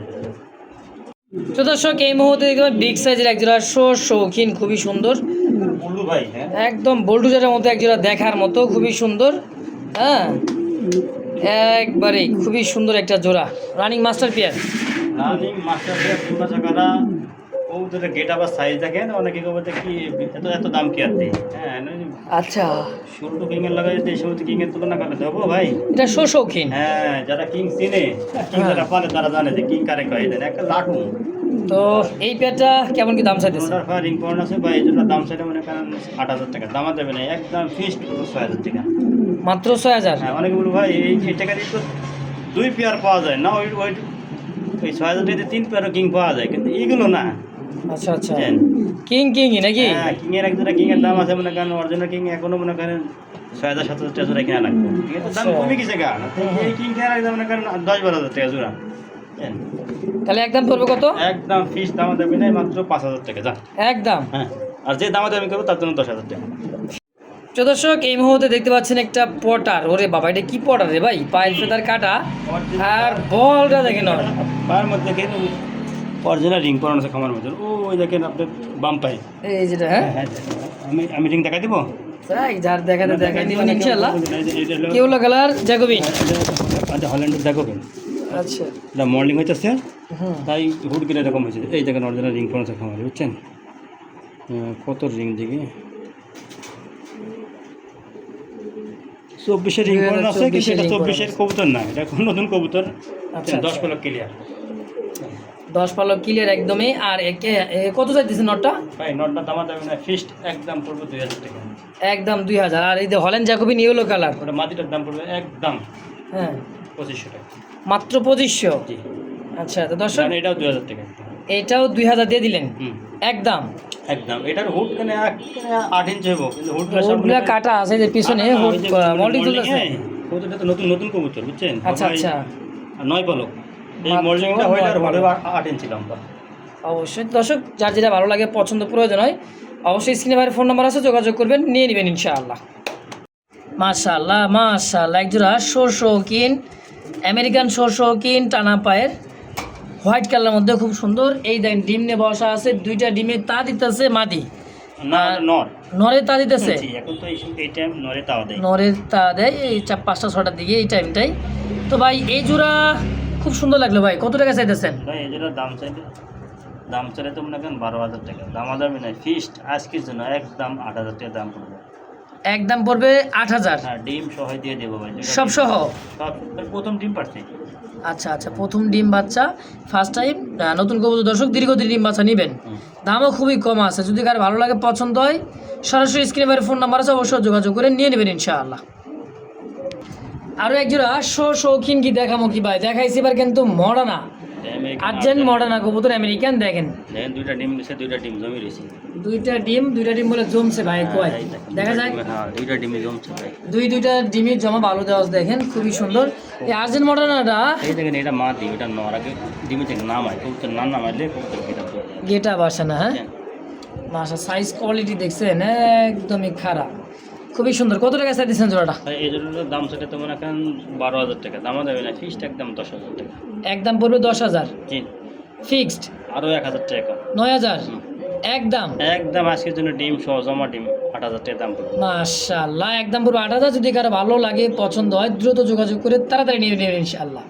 S1: তো দর্শক, এই মুহূর্তে দেখবেন বিগ সাইজের একজোড়া শৌখিন, খুবই সুন্দর,
S2: বলু ভাই, হ্যাঁ
S1: একদম বোল্ডুজারের মতো একজোড়া দেখার মতো, খুবই সুন্দর। হ্যাঁ, একবারেই খুবই সুন্দর একটা জোড়া, running master pair.
S2: Running master pair, ডিম বাচ্চা করা। ও দুটো গেট আবার সাইজ দেখেন, অনেকে বলতে কি এত এত দাম কি আর দিই। হ্যাঁ,
S1: আচ্ছা,
S2: শুরু কিংয়ের লাগাই যদি এই সমস্ত কিংয়ের তুলনা করে দেবো ভাই।
S1: এটা শৌখিন।
S2: হ্যাঁ, যারা কিং চিনে, কিং যারা পারে তারা জানে যে কিং কারে কয়। দেন একটা লাটু।
S1: তো এই পেয়ারটা কেমন কি দাম চাইতেছে?
S2: ওনার ফায়ার রিং পয়েন্ট আছে ভাই, যেটা দাম চাইলে মনে করেন 8000 টাকা, দামা দেবে না, একদম ফিক্সড 6000 টাকা।
S1: মাত্র 6000।
S2: হ্যাঁ, অনেকে বলবো ভাই এই টাকা দিয়ে তো 2 পেয়ার পাওয়া যায় না, ওই 6000 টাকাতে 3 পেয়ারও কিং পাওয়া যায়, কিন্তু এইগুলো না।
S1: আচ্ছা আচ্ছা,
S2: বুঝছেন?
S1: কিংই নাকি?
S2: হ্যাঁ, কিংয়ের একজোড়া কিংয়ের দাম আছে মনে করেন, অরিজিনাল কিং এখনো মনে করেন 6000-7000 টাকা জোড়া কিনা লাগবে, কিন্তু দাম
S1: আচ্ছা।
S2: কমে গেছে গা। এই কিং কেনার একদম মনে করেন 10-12 হাজার টাকা জোড়া। বুঝছেন?
S1: তাহলে একদম পড়বে কত?
S2: একদম ফিক্স দামা দেবে না, মাত্র 5000 টাকা যা।
S1: একদম।
S2: হ্যাঁ, আর যে দামা দামি করবো তার জন্য 10,000 টাকা।
S1: তো দর্শক, এই মুহূর্তে দেখতে পাচ্ছেন একটা পটার। ওরে বাবা, এটা কি পটার রে ভাই? পায়ের ফেদার কাটা, আর বলটা দেখেন ওর।
S2: পায়ের মধ্যে দেখেন অরিজিনাল রিং পরানো আছে খামার মধ্যে। ওই দেখেন আপনার বাম পায়ে।
S1: এই যেটা, হ্যাঁ,
S2: হ্যাঁ, আমি রিং দেখাই দিব।
S1: তাই যার দেখাই দিবেন ইনশাআল্লাহ।
S2: এটা
S1: কি হলো কালার? জ্যাকোবিন।
S2: আচ্ছা, হল্যান্ডের দেখবেন,
S1: আচ্ছা,
S2: এটা মর্নিং হইতেছে,
S1: হুম,
S2: তাই হুট গিলে এরকম হয়েছে। এই দেখেন অরিজিনাল রিং পরানো আছে খামারে, বুঝছেন? কত রিং দিকে 24-এর রিং পরানো আছে, কিন্তু এটা 24-এর কবুতর না, এটা এখন নতুন কবুতর।
S1: আচ্ছা,
S2: 10 পলক ক্লিয়ার।
S1: 10 পালক ক্লিয়ার একদমই। আর কত চাইতেছে নটটা?
S2: ভাই নটটা দামা দেবে না, ফিক্সড একদম পড়বে 2000 টাকা।
S1: একদম 2000। আর এই যে হল্যান্ড জ্যাকোবিন ইয়েলো কালার,
S2: ওটা মাটিটার দাম পড়বে একদম
S1: হ্যাঁ,
S2: 2500 টাকা।
S1: মাত্র 2500।
S2: জি,
S1: আচ্ছা, তো দর্শক,
S2: মানে এটাও 2000 টাকা।
S1: এটাও 2000 দিয়ে দিলেন
S2: হুম,
S1: একদম।
S2: একদম। এটার হুড কেন 8 ইঞ্চি হইব, কিন্তু
S1: হুডগুলা কাটা আছে যে পিছনে, হুড মোল্ডিং চলতেছে।
S2: কবুতরটা তো নতুন নতুন কবুতর, বুঝছেন?
S1: আচ্ছা আচ্ছা,
S2: 9 পলক। এই
S1: মাত্র
S2: মোল্ডিংটা হইলে আর
S1: 9
S2: হবে
S1: পলক।
S2: 8 ইঞ্চি লম্বা।
S1: অবশ্যই দর্শক, যার যেটা ভালো লাগে, পছন্দ প্রয়োজন হয়, অবশ্যই স্ক্রিনে বাইরে ফোন নাম্বার আছে, যোগাযোগ করবেন, নিয়ে নেবেন ইনশাআল্লাহ। মাশাআল্লাহ মাশাআল্লাহ, একজোড়া শৌখিন, আমেরিকান শৌখিন, টানা পায়ের, হোয়াইট কালারের মধ্যে খুব সুন্দর। এই দেখেন ডিম নিয়ে বসা আছে, 2টা ডিমে তা দিতেছে মাদি,
S2: না নর।
S1: নরের তা দিতেছে।
S2: জি, এখন তো এই টাইম নরে তাও দেয়।
S1: নরের তা দেয় এই 5টা-6টার দিকে, এই টাইমটাই। তো ভাই এই জোড়া খুব সুন্দর লাগলো ভাই, কত টাকা চাইতেছেন?
S2: ভাই এই যেটা দাম চাইলে তো মনে করেন 12,000 টাকা, দামা দামি নাই, ফিক্সড আজকের জন্য একদম 8,000 টাকা দাম পড়বে।
S1: একদম পড়বে 8000।
S2: হ্যাঁ, ডিম সহ দিয়ে দেবো ভাই,
S1: সব সহ?
S2: সব। প্রথম ডিম পাচ্ছে।
S1: আচ্ছা আচ্ছা, প্রথম ডিম বাচ্চা, ফার্স্ট টাইম নতুন কবুতর দর্শক, দীর্ঘদিন ডিম বাচ্চা নেবেন, দামও খুবই কম আছে। যদি কার ভালো লাগে, পছন্দ হয়, সরাসরি স্ক্রিনে বাইরে ফোন নাম্বার আছে, অবশ্যই যোগাযোগ করে নিয়ে নেবেন ইনশাআল্লাহ। আরো এক জোড়া শৌখিন কি দেখামো কি ভাই, দেখাইছি এবার কিন্তু মডার্না আর্জেন্ট মডার্না কবুতর আমেরিকান। দেখেন
S2: দেখেন দুইটা ডিম দিছে, দুইটা ডিম জমি রয়েছে।
S1: দুইটা ডিম বলে জমছে ভাই, কয় দেখা যায়
S2: হ্যাঁ দুইটা ডিমে জমছে ভাই।
S1: দুইটা ডিমের জমা ভালো দেওয়া আছে, দেখেন খুবই সুন্দর। এই আর্জেন্ট মডার্নাটা
S2: এই দেখেন এটা মা ডিম, এটা নর আগে ডিমে থেকে নামায়, কবুতর না নামাইলে কবুতর গেটা পড়ে যায়।
S1: গেটা বাসা না, হ্যাঁ মাশা সাইজ কোয়ালিটি দেখছেন একদমই খারাপ, খুবই সুন্দর। কত টাকা চাই দিচ্ছেন জোড়াটা?
S2: ভাই এই জন্য দাম সেটা তোমার এখন 12,000 টাকা, দামা দেবে না, ফিক্সড একদম 10,000 টাকা।
S1: একদম পড়বে 10,000
S2: জি,
S1: ফিক্সড,
S2: আরো 1,000 টাকা
S1: 9,000 একদম।
S2: একদম আজকের জন্য ডিম সহ জমা ডিম 8,000 টাকা দাম পড়বে।
S1: মাশাআল্লাহ একদম পুরো 8,000। যদি কারো ভালো লাগে পছন্দ হয় দ্রুত যোগাযোগ করে তাড়াতাড়ি নিয়ে নেবেন ইনশাআল্লাহ।